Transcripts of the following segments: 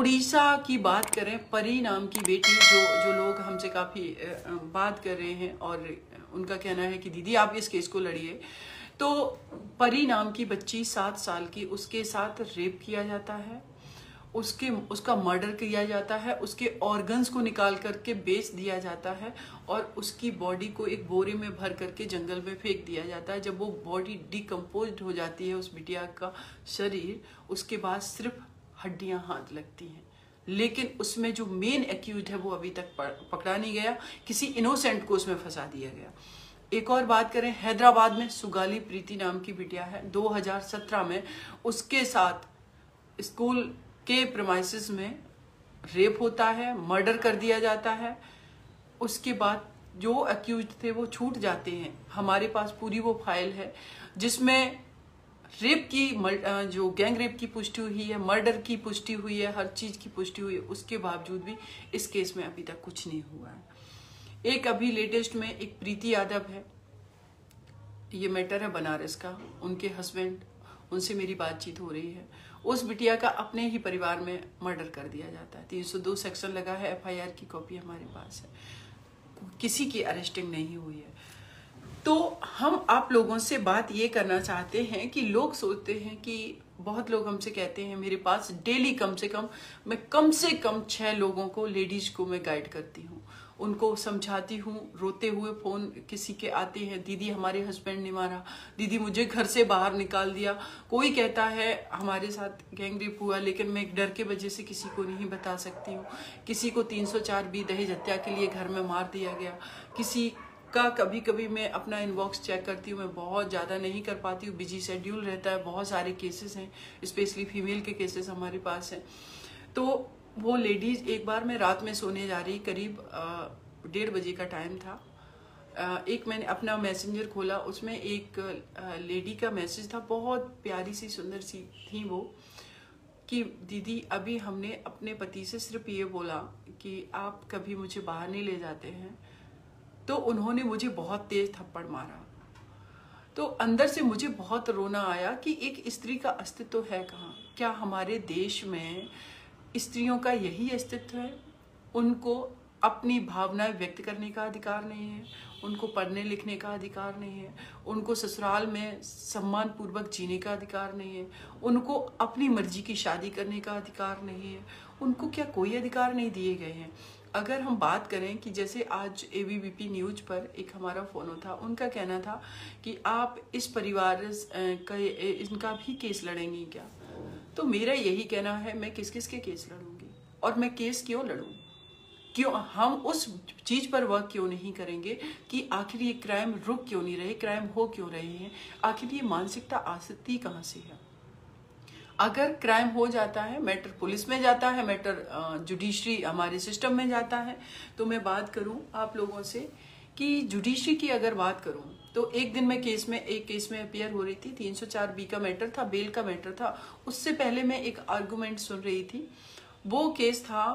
उड़ीसा की बात करें, परी नाम की बेटी, जो लोग हमसे काफ़ी बात कर रहे हैं और उनका कहना है कि दीदी आप इस केस को लड़िए। तो परी नाम की बच्ची 7 साल की, उसके साथ रेप किया जाता है, उसका मर्डर किया जाता है, उसके ऑर्गन्स को निकाल करके बेच दिया जाता है और उसकी बॉडी को एक बोरे में भर करके जंगल में फेंक दिया जाता है। जब वो बॉडी डिकम्पोज हो जाती है, उस बिटिया का शरीर, उसके बाद सिर्फ हड्डियां हाथ लगती हैं। लेकिन उसमें जो मेन एक्यूज है वो अभी तक पकड़ा नहीं गया, किसी इनोसेंट को उसमें फंसा दिया गया। एक और बात करें, हैदराबाद में सुगाली प्रीति नाम की बिटिया है, 2017 में उसके साथ स्कूल के प्रेमाइसिस में रेप होता है, मर्डर कर दिया जाता है। उसके बाद जो अक्यूज थे वो छूट जाते हैं। हमारे पास पूरी वो फाइल है जिसमें रेप की, जो गैंग रेप की पुष्टि हुई है, मर्डर की पुष्टि हुई है, हर चीज की पुष्टि हुई है। उसके बावजूद भी इस केस में अभी तक कुछ नहीं हुआ है। एक अभी लेटेस्ट में एक प्रीति यादव है, ये मैटर है बनारस का, उनके हस्बैंड, उनसे मेरी बातचीत हो रही है। उस बिटिया का अपने ही परिवार में मर्डर कर दिया जाता है। 302 सेक्शन लगा है, FIR की कॉपी हमारे पास है, किसी की अरेस्टिंग नहीं हुई है। तो हम आप लोगों से बात ये करना चाहते हैं कि लोग सोचते हैं कि, बहुत लोग हमसे कहते हैं, मेरे पास डेली कम से कम 6 लोगों को, लेडीज को मैं गाइड करती हूँ, उनको समझाती हूँ। रोते हुए फोन किसी के आते हैं, दीदी हमारे हस्बैंड ने मारा, दीदी मुझे घर से बाहर निकाल दिया। कोई कहता है हमारे साथ गैंग रेप हुआ, लेकिन मैं डर के वजह से किसी को नहीं बता सकती हूँ। किसी को 304B दहेज हत्या के लिए घर में मार दिया गया। किसी का कभी कभी मैं अपना इनबॉक्स चेक करती हूँ, मैं बहुत ज़्यादा नहीं कर पाती हूँ, बिजी शेड्यूल रहता है, बहुत सारे केसेस हैं, स्पेशली फीमेल के केसेस हमारे पास हैं। तो वो लेडीज, एक बार मैं रात में सोने जा रही, करीब 1:30 बजे का टाइम था, एक मैंने अपना मैसेंजर खोला, उसमें एक लेडी का मैसेज था, बहुत प्यारी सी सुंदर सी थी वो, कि दीदी अभी हमने अपने पति से सिर्फ ये बोला कि आप कभी मुझे बाहर नहीं ले जाते हैं, तो उन्होंने मुझे बहुत तेज थप्पड़ मारा। तो अंदर से मुझे बहुत रोना आया कि एक स्त्री का अस्तित्व है कहाँ? क्या हमारे देश में स्त्रियों का यही अस्तित्व है? उनको अपनी भावनाएं व्यक्त करने का अधिकार नहीं है, उनको पढ़ने लिखने का अधिकार नहीं है, उनको ससुराल में सम्मान पूर्वक जीने का अधिकार नहीं है, उनको अपनी मर्जी की शादी करने का अधिकार नहीं है, उनको क्या कोई अधिकार नहीं दिए गए हैं? अगर हम बात करें कि जैसे आज ABVP न्यूज पर एक हमारा फोन था, उनका कहना था कि आप इस परिवार का इनका भी केस लड़ेंगी क्या? तो मेरा यही कहना है, मैं किस किस के केस लड़ूंगी, और मैं केस क्यों लड़ूं? क्यों हम उस चीज पर वर्क क्यों नहीं करेंगे कि आखिर ये क्राइम रुक क्यों नहीं रहे, क्राइम हो क्यों रहे हैं, आखिर ये मानसिकता आसक्ति कहाँ से है? अगर क्राइम हो जाता है, मैटर पुलिस में जाता है, मैटर जुडिशरी हमारे सिस्टम में जाता है, तो मैं बात करूं आप लोगों से कि जुडिशरी की अगर बात करूं, तो एक दिन मैं एक केस में अपीयर हो रही थी, 304B का मैटर था, बेल का मैटर था। उससे पहले मैं एक आर्गुमेंट सुन रही थी। वो केस था,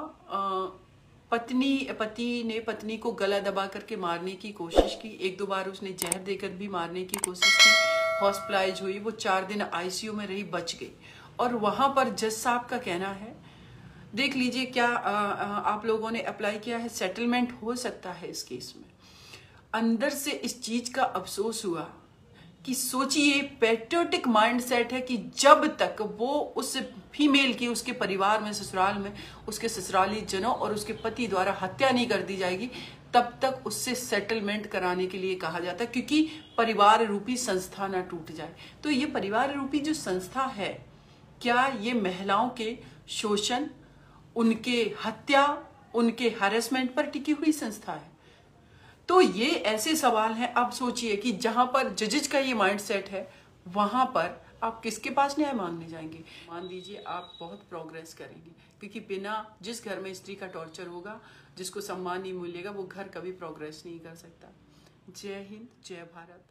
पति ने पत्नी को गला दबा करके मारने की कोशिश की, 1-2 बार उसने जहर देकर भी मारने की कोशिश की, हॉस्पिटलाइज हुई, वो 4 दिन ICU में रही, बच गई। और वहां पर जज साहब का कहना है, देख लीजिए क्या आप लोगों ने अप्लाई किया है, सेटलमेंट हो सकता है इस केस में। अंदर से इस चीज का अफसोस हुआ कि सोचिए, पैट्रियोटिक माइंडसेट है कि जब तक वो उस फीमेल की उसके परिवार में, ससुराल में, उसके ससुराली जनों और उसके पति द्वारा हत्या नहीं कर दी जाएगी, तब तक उससे सेटलमेंट कराने के लिए कहा जाता है, क्योंकि परिवार रूपी संस्था ना टूट जाए। तो ये परिवार रूपी जो संस्था है, क्या ये महिलाओं के शोषण, उनके हत्या, उनके हैरेसमेंट पर टिकी हुई संस्था है? तो ये ऐसे सवाल हैं। आप सोचिए कि जहां पर जजेज का ये माइंडसेट है, वहां पर आप किसके पास न्याय मांगने जाएंगे? मान लीजिए आप बहुत प्रोग्रेस करेंगे, क्योंकि बिना, जिस घर में स्त्री का टॉर्चर होगा, जिसको सम्मान नहीं मिलेगा, वो घर कभी प्रोग्रेस नहीं कर सकता। जय हिंद, जय भारत।